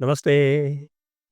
नमस्ते।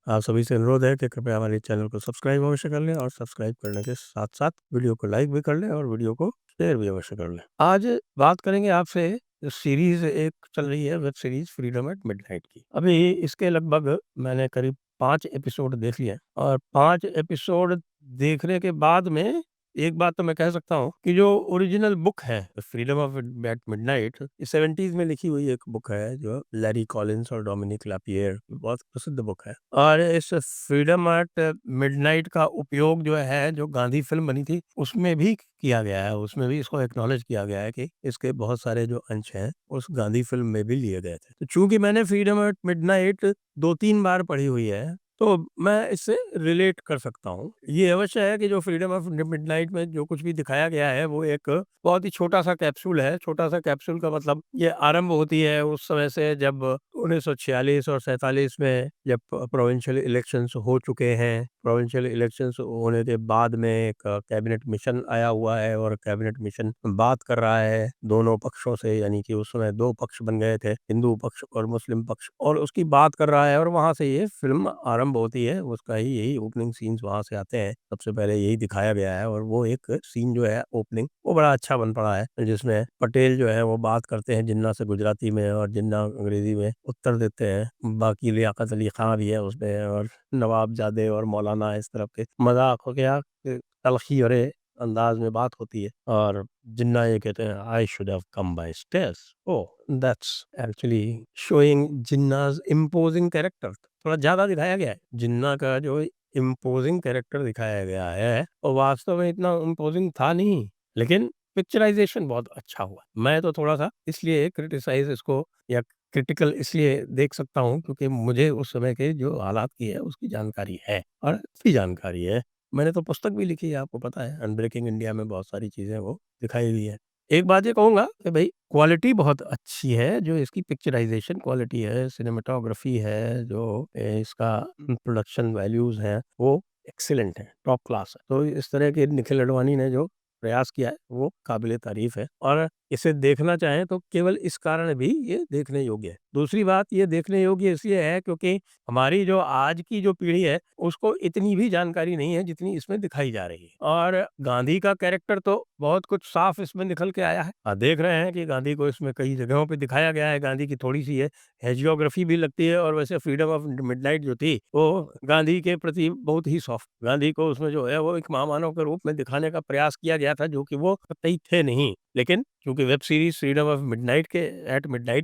आप सभी से अनुरोध है कि कृपया हमारे चैनल को सब्सक्राइब अवश्य कर लें और सब्सक्राइब करने के साथ-साथ वीडियो को लाइक भी कर लें और वीडियो को शेयर भी अवश्य कर लें। आज बात करेंगे आपसे सीरीज़ एक चल रही है, web series Freedom at Midnight की। अभी इसके लगभग मैंने करीब 5 एपिसोड देख लिए हैं और 5 एपिसोड देखने के बाद में एक बात तो मैं कह सकता हूँ कि जो ओरिजिनल बुक है फ्रीडम ऑफ एट मिडनाइट, ये 70s में लिखी हुई एक बुक है जो लैरी कॉलिंस और डोमिनिक लापिएर, बहुत प्रसिद्ध बुक है। और इस फ्रीडम एट मिडनाइट का उपयोग जो है, जो गांधी फिल्म बनी थी उसमें भी किया गया है, उसमें भी इसको एक्नॉलेज किया गया है कि इसके बहुत सारे जो अंश हैं उस गांधी फिल्म में भी लिए गए थे। तो चूंकि मैंने फ्रीडम एट मिडनाइट 2-3 बार पढ़ी हुई है, तो मैं इससे रिलेट कर सकता हूँ। ये अवश्य है कि जो फ्रीडम ऑफ मिडनाइट में जो कुछ भी दिखाया गया है वो एक बहुत ही छोटा-सा कैप्सूल है। छोटा-सा कैप्सूल का मतलब ये आरंभ होती है उस समय से जब 1946 और 47 में जब प्रोविंशियल इलेक्शंस हो चुके हैं। प्रोविंशियल इलेक्शंस होने के बाद में एक कैबिनेट मिशन आया हुआ है और कैबिनेट मिशन बात कर रहा है दोनों पक्षों से, यानी कि उस समय 2 पक्ष बन गए थे, हिंदू पक्ष और मुस्लिम पक्ष, और उसकी बात कर रहा है और वहाँ से ये फ़िल्म आरंभ होती है। उसका ही यही ओपनिंग सीन्स वहाँ से आते हैं। सबसे पहले यही दिखाया गया है और वो एक सीन जो है ओपनिंग, वो बड़ा अच्छा बन पड़ा है, जिसमें पटेल जो है वो बात करते हैं जिन्ना से गुजराती में और जिन्ना अंग्रेज़ी में उत्तर देते हैं। बाकी लियाकत अली खां भी है उसमें और नवाबजादे और मौलाना, इस तरह के मज़ाक हो गया, तलख़ी भरे अंदाज़ में बात होती है और जिन्ना ये कहते हैं, I should have come by stairs. Oh! That's actually showing Jinnah's imposing character. थोड़ा ज़्यादा दिखाया गया है। जिन्ना का जो इम्पोजिंग कैरेक्टर दिखाया गया है, वो वास्तव में इतना इम्पोजिंग था नहीं, लेकिन पिक्चराइज़ेशन बहुत अच्छा हुआ। मैं तो थोड़ा-सा इसलिए क्रिटिसाइज़ इसको या क्रिटिकल इसलिए देख सकता हूँ क्योंकि मुझे उस समय के जो हालात की है उसकी जानकारी है और अच्छी जानकारी है। मैंने तो पुस्तक भी लिखी है, आपको पता है, अनब्रेकिंग इंडिया में बहुत सारी चीज़ें वो दिखाई हुई है। एक बात ये कहूँगा कि भई क्वालिटी बहुत अच्छी है, जो इसकी पिक्चराइज़ेशन क्वालिटी है, सिनेमेटोग्राफी है, जो इसका प्रोडक्शन वैल्यूज़ हैं, वो एक्सीलेंट है, टॉप क्लास है। तो इस तरह के निखिल अडवाणी ने जो प्रयास किया है, वो काबिल-ए-तारीफ़ है और इसे देखना चाहें तो केवल इस कारण भी ये देखने योग्य है। दूसरी बात, ये देखने योग्य इसलिए है क्योंकि हमारी जो आज की जो पीढ़ी है, उसको इतनी भी जानकारी नहीं है जितनी इसमें दिखाई जा रही है। और गांधी का कैरेक्टर तो बहुत कुछ साफ इसमें निकल के आया है। देख रहे हैं कि गांधी को इसमें कई जगहों पे दिखाया गया है। गांधी की थोड़ी-सी है हेजियोग्राफी भी लगती है और वैसे फ्रीडम ऑफ मिडनाइट जो थी, वो गांधी के प्रति बहुत ही सॉफ्ट, गांधी को उसमें जो है वो एक महामानव के रूप में दिखाने का प्रयास किया गया था, जो कि वो कतई थे नहीं। लेकिन चूँकि web series freedom of midnight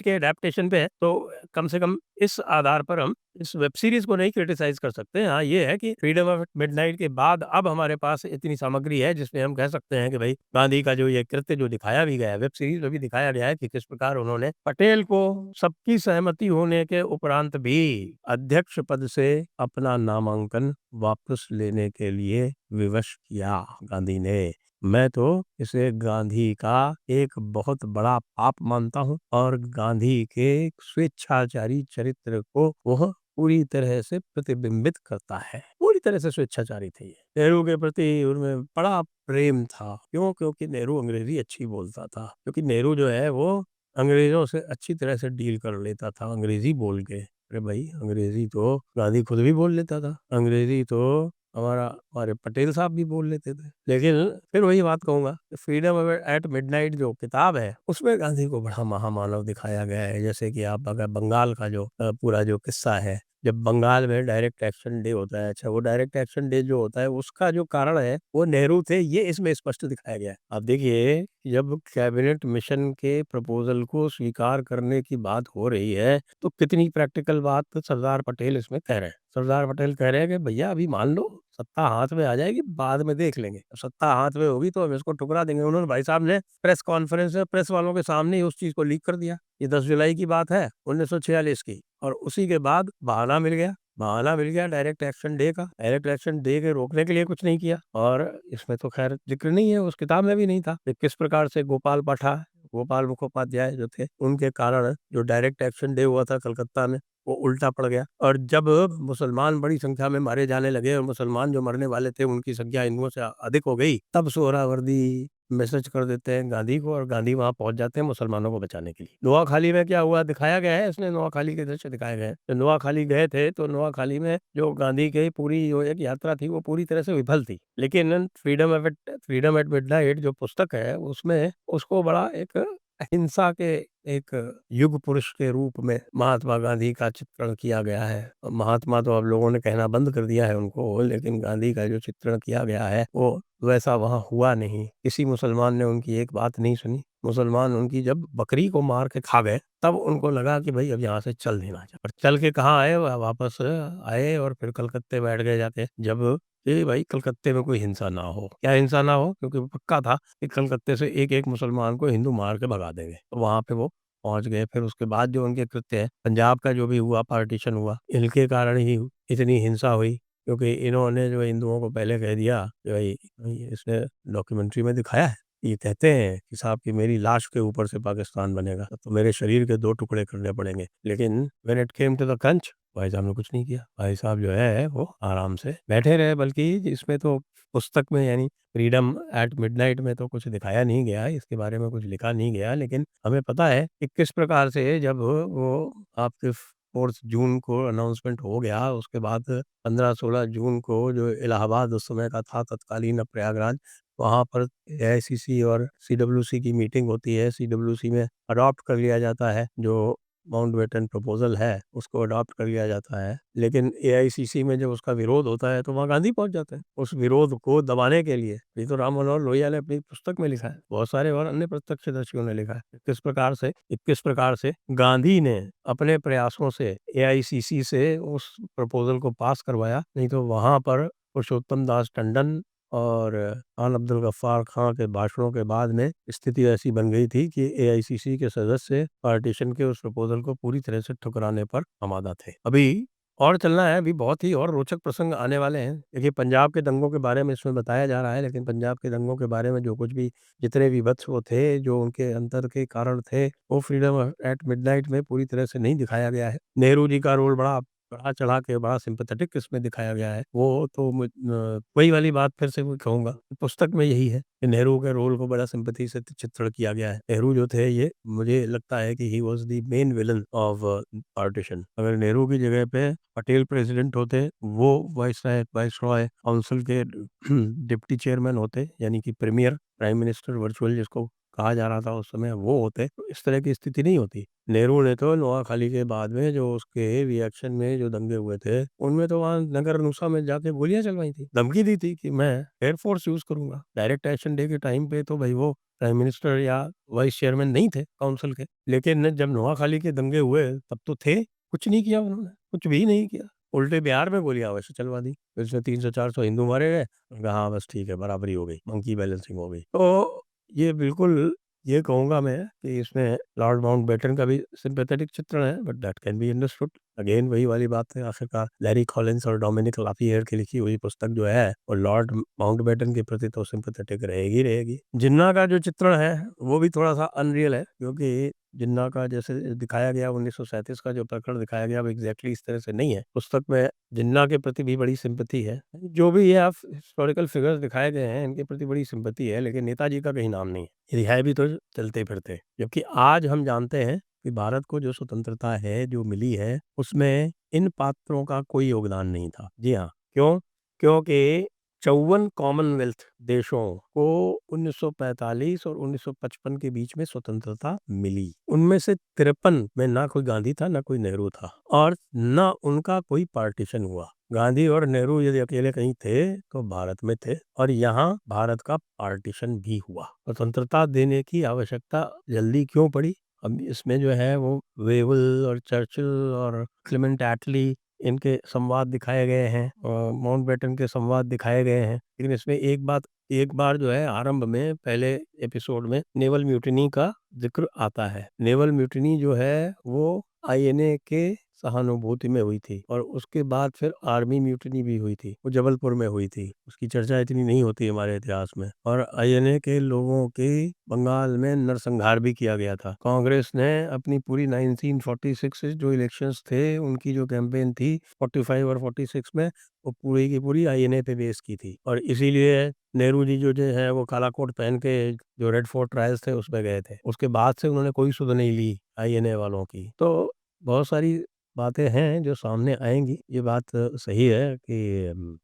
के एडैप्टेशन पे है, तो कम से कम इस आधार पर हम इस वेब सीरीज़ को नहीं क्रिटिसाइज़ कर सकते। हाँ, ये है कि फ्रीडम ऑफ मिडनाइट के बाद अब हमारे पास इतनी सामग्री है जिसमें हम कह सकते हैं कि भई गांधी का जो ये कृत्य जो दिखाया भी गया है, वेब सीरीज़ में भी दिखाया गया है कि किस प्रकार उन्होंने पटेल को सबकी सहमति होने के उपरांत भी अध्यक्ष पद से अपना नामांकन वापस लेने के लिए विवश किया गांधी ने। मैं तो इसे गांधी का एक बहुत बड़ा पाप मानता हूँ और गांधी के स्वेच्छाचारी चरित्र को वह पूरी तरह से प्रतिबिंबित करता है। पूरी तरह से स्वेच्छाचारी थे ये। नेहरू के प्रति उनमें बड़ा प्रेम था। क्यों? क्योंकि नेहरू अंग्रेजी अच्छी बोलता था। क्योंकि नेहरू जो है वो अंग्रेजों से अच्छी तरह से डील कर लेता था अंग्रेजी बोल के। अरे भाई, अंग्रेजी तो गांधी खुद भी बोल लेता था। अंग्रेजी तो हमारे पटेल साहब भी बोल लेते थे। लेकिन फिर वही बात कहूँगा, फ्रीडम एट मिडनाइट जो किताब है, उसमें गांधी को बड़ा महामानव दिखाया गया है। जैसे कि आप अगर बंगाल का जो पूरा जो किस्सा है, जब बंगाल में डायरेक्ट एक्शन डे होता है, अच्छा वो डायरेक्ट एक्शन डे जो होता है उसका जो कारण है वो नेहरू थे, ये इसमें स्पष्ट दिखाया गया है। आप देखिए, जब कैबिनेट मिशन के प्रपोजल को स्वीकार करने की बात हो रही है, तो कितनी प्रैक्टिकल बात सरदार पटेल इसमें कह रहे हैं। सरदार पटेल कह रहे हैं कि भैया अभी मान लो, सत्ता हाथ में आ जाएगी, बाद में देख लेंगे। सत्ता हाथ में होगी तो हम इसको ठुकरा देंगे। उन्होंने, भाई साहब ने प्रेस कॉन्फ्रेंस में प्रेस वालों के सामने ही उस चीज़ को लीक कर दिया। ये 10 जुलाई की बात है 1946 की, और उसी के बाद बहाना मिल गया। बहाना मिल गया डायरेक्ट एक्शन डे का। डायरेक्ट एक्शन डे के रोकने के लिए कुछ नहीं किया और इसमें तो खैर ज़िक्र नहीं है, उस किताब में भी नहीं था कि किस प्रकार से गोपाल मुखोपाध्याय जो थे, उनके कारण जो डायरेक्ट एक्शन डे हुआ था कलकत्ता में, वो उल्टा पड़ गया। और जब मुसलमान बड़ी संख्या में मारे जाने लगे और मुसलमान जो मरने वाले थे उनकी संख्या हिंदुओं से अधिक हो गई, तब सोहरावर्दी मैसेज कर देते हैं गांधी को, और गांधी वहाँ पहुँच जाते हैं मुसलमानों को बचाने के लिए। नोआखाली में क्या हुआ दिखाया गया है, इसमें नोआखाली के दृश्य दिखाए गए हैं। तो नोआखाली गए थे, तो नोआखाली में जो गांधी की पूरी जो एक यात्रा थी वो पूरी तरह से विफल थी। लेकिन फ्रीडम एट मिडनाइट जो पुस्तक है उसमें उसको बड़ा एक अहिंसा के एक युग पुरुष के रूप में महात्मा गांधी का चित्रण किया गया है। महात्मा तो अब लोगों ने कहना बंद कर दिया है उनको, लेकिन गांधी का जो चित्रण किया गया है वो वैसा वहाँ हुआ नहीं। किसी मुसलमान ने उनकी एक बात नहीं सुनी। मुसलमान उनकी जब बकरी को मार के खा गए तब उनको लगा कि भाई अब यहाँ से चल देना चाहिए। और चल के कहाँ आए, वापस आए और फिर कलकत्ते बैठ गए जाके, जब कि भाई कलकत्ते में कोई हिंसा ना हो। क्या हिंसा ना हो, क्योंकि वो पक्का था कि कलकत्ते से एक एक मुसलमान को हिंदू मार के भगा देंगे। तो वहां पे वो पहुंच गए। फिर उसके बाद जो उनके कृत्य है, पंजाब का जो भी हुआ पार्टीशन हुआ, इनके कारण ही इतनी हिंसा हुई, क्योंकि इन्होंने जो हिंदुओं को पहले कह दिया कि भाई इसने डॉक्यूमेंट्री में दिखाया है, ये कहते हैं कि साहब कि मेरी लाश के ऊपर से पाकिस्तान बनेगा तो मेरे शरीर के 2 टुकड़े करने पड़ेंगे। लेकिन when it came to the crunch, भाई साहब ने कुछ नहीं किया। भाई साहब जो है वो आराम से बैठे रहे। बल्कि इसमें तो पुस्तक में यानी फ्रीडम एट मिडनाइट में तो कुछ दिखाया नहीं गया, इसके बारे में कुछ लिखा नहीं गया, लेकिन हमें पता है कि किस प्रकार से जब वो आपके 4 जून को अनाउंसमेंट हो गया, उसके बाद 15-16 जून को जो इलाहाबाद उस समय का था तत्कालीन, अब प्रयागराज, वहाँ पर एआईसीसी और सीडब्ल्यूसी की मीटिंग होती है। सीडब्ल्यूसी में अडॉप्ट कर लिया जाता है जो माउंटबेटन प्रपोजल है, उसको अडॉप्ट कर लिया जाता है। लेकिन एआईसीसी में जब उसका विरोध होता है तो वहाँ गांधी पहुंच जाते हैं उस विरोध को दबाने के लिए। ये तो राम मनोहर लोहिया ने अपनी पुस्तक में लिखा है, बहुत सारे और अन्य प्रत्यक्षदर्शियों ने लिखा है। किस प्रकार से गांधी ने अपने प्रयासों से एआईसीसी से उस प्रपोजल को पास करवाया। नहीं तो वहां पर पुरुषोत्तम दास टंडन और खान अब्दुल गफ्फार खां के भाषणों के बाद में स्थिति ऐसी बन गई थी कि एआईसीसी के सदस्य पार्टीशन के उस प्रपोजल को पूरी तरह से ठुकराने पर आमादा थे। अभी और चलना है, अभी बहुत ही और रोचक प्रसंग आने वाले हैं। देखिए पंजाब के दंगों के बारे में इसमें बताया जा रहा है, लेकिन पंजाब के दंगों के बारे में जो कुछ भी जितने विभत्स वो थे, जो उनके अंतर के कारण थे, वो फ्रीडम एट मिडनाइट में पूरी तरह से नहीं दिखाया गया है। नेहरू जी का रोल बड़ा बढ़ा चढ़ा के बड़ा सिंपैथेटिक इसमें दिखाया गया है। वो तो वही वाली बात फिर से मैं कहूँगा, पुस्तक में यही है कि नेहरू के रोल को बड़ा सिंपैथी से चित्रण किया गया है। नेहरू जो थे, ये मुझे लगता है कि he was the main villain of partition. अगर नेहरू की जगह पे पटेल प्रेसिडेंट होते, वो वाइसरॉय काउंसिल के डिप्टी चेयरमैन होते, यानी कि प्रीमियर प्राइम मिनिस्टर वर्चुअल जिसको कहा जा रहा था उस समय, वो होते, तो इस तरह की स्थिति नहीं होती। नेहरू ने तो नोआखाली के बाद में जो उसके रिएक्शन में जो दंगे हुए थे, उनमें तो वहाँ नगर नूसा में जाके गोलियां चलवाई थी, धमकी दी थी कि मैं एयरफोर्स यूज करूंगा। डायरेक्ट एक्शन डे के टाइम पे तो भाई वो प्राइम मिनिस्टर या वाइस चेयरमैन नहीं थे काउंसिल के, लेकिन जब नोआखाली के दंगे हुए तब तो थे। कुछ नहीं किया उन्होंने, कुछ भी नहीं किया। उल्टे बिहार में गोलियां वैसे चलवा दी, इसमें 300-400 हिंदू मारे गए। हाँ बस ठीक है, बराबरी हो गई, मंकी बैलेंसिंग हो गई। तो ये बिल्कुल, ये कहूँगा मैं कि इसमें लॉर्ड माउंटबेटन का भी सिंपैथेटिक चित्रण है, but that can be understood. Again वही वाली बात है, आखिरकार लैरी कॉलिंस और डोमिनिक लाफियर की लिखी हुई पुस्तक जो है वो लॉर्ड माउंटबेटन के प्रति तो सिंपैथेटिक रहेगी। जिन्ना का जो चित्रण है वो भी थोड़ा सा अनरियल है, क्योंकि जिन्ना का जैसे दिखाया गया 1937 का जो प्रकरण दिखाया गया वो एग्जैक्टली इस तरह से नहीं है। पुस्तक में जिन्ना के प्रति भी बड़ी सिंपैथी है। जो भी ये आप हिस्टोरिकल फिगर्स दिखाए गए हैं इनके प्रति बड़ी सिंपैथी है, लेकिन नेताजी का कहीं नाम नहीं है। ये है भी तो चलते फिरते। जबकि आज हम जानते हैं कि भारत को जो स्वतंत्रता है जो मिली है उसमें इन पात्रों का कोई योगदान नहीं था। जी हाँ, क्यों? क्योंकि 54 कॉमनवेल्थ देशों को 1945 और 1955 के बीच में स्वतंत्रता मिली। उनमें से 53 में ना कोई गांधी था ना कोई नेहरू था, और ना उनका कोई पार्टीशन हुआ। गांधी और नेहरू यदि अकेले कहीं थे तो भारत में थे, और यहाँ भारत का पार्टीशन भी हुआ। स्वतंत्रता देने की आवश्यकता जल्दी क्यों पड़ी? अब इसमें जो है वो वेवल और चर्चिल और क्लेमेंट एटली, इनके संवाद दिखाए गए हैं और माउंटबेटन के संवाद दिखाए गए हैं। लेकिन इसमें एक बार जो है आरंभ में पहले एपिसोड में नेवल म्यूटिनी का जिक्र आता है। नेवल म्यूटिनी जो है वो आईएनए के सहानुभूति में हुई थी और उसके बाद फिर आर्मी म्यूटिनी भी हुई थी, वो जबलपुर में हुई थी। उसकी चर्चा इतनी नहीं होती हमारे इतिहास में। और आईएनए के लोगों के बंगाल में नरसंहार भी किया गया था। कांग्रेस ने अपनी पूरी 1946 से जो इलेक्शंस थे, उनकी जो कैंपेन थी 45 और 46 में, वो पूरी की पूरी आईएनए पे बेस की थी। और इसीलिए नेहरू जी जो है वो काला कोट पहन के जो रेड फोर्ट ट्रायल्स थे उसमें गए थे। उसके बाद से उन्होंने कोई सुध नहीं ली आईएनए वालों की। तो बहुत सारी बातें हैं जो सामने आएँगी। ये बात सही है कि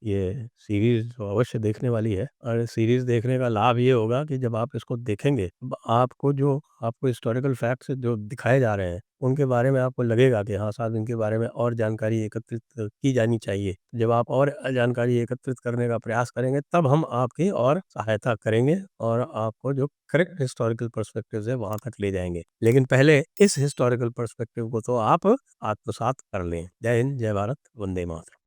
ये सीरीज़ अवश्य देखने वाली है और सीरीज़ देखने का लाभ ये होगा कि जब आप इसको देखेंगे, आपको जो आपको हिस्टोरिकल फैक्ट्स जो दिखाए जा रहे हैं, उनके बारे में आपको लगेगा कि हाँ, शायद इनके बारे में और जानकारी एकत्रित की जानी चाहिए। जब आप और जानकारी एकत्रित करने का प्रयास करेंगे, तब हम आपकी और सहायता करेंगे और आपको जो करेक्ट हिस्टोरिकल पर्सपेक्टिव्स है, वहाँ तक ले जाएँगे। लेकिन पहले इस हिस्टोरिकल पर्सपेक्टिव को तो आप आत्मसात कर लें। जय हिंद, जय भारत, वंदे मातरम।